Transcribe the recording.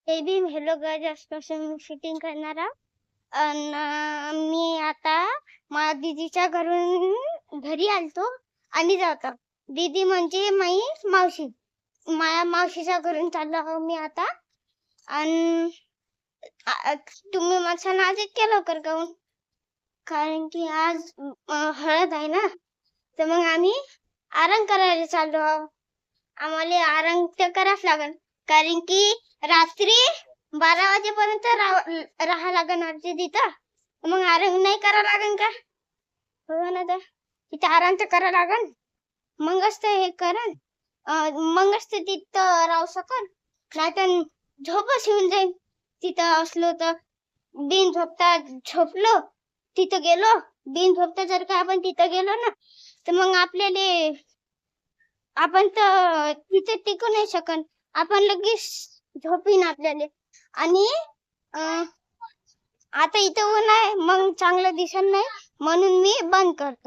ते बी hello guys आजपासून shooting करणार आहोत. मी आता माझ्या दीदीच्या घरी आलतो आणि जातो. दीदी म्हणजे माई मावशी. माझ्या मावशीच्या घरून चाललो आहो मी आता. आणि तुम्ही माझं आज इतक्या लवकर काहून? कारण की आज हळद आहे ना, तर मग आम्ही आराम करायला चाललो आहोत. आम्हाला आराम तर करावंच लागेल, कारण की रात्री 12 वाजेपर्यंत राहा लागेल आरती तिथं. मग आराम नाही करा लागेल का? हो ना, तर तिथं आराम तर करा लागेल. मगच तर हे करन, मगच तर तिथं राहू शकन. नाहीतर झोपच येऊन जाईल तिथं असलो तर. बिन झोपता झोपलो, तिथं गेलो, बिन झोपता जर का आपण तिथं गेलो ना, तर मग आपण तर तिथे टिकू नाही शकन. आपण लगेच झोप येईन आपल्याला. आणि आता इथं ऊन आहे, मग चांगलं दिसत नाही, म्हणून मी बंद करतो.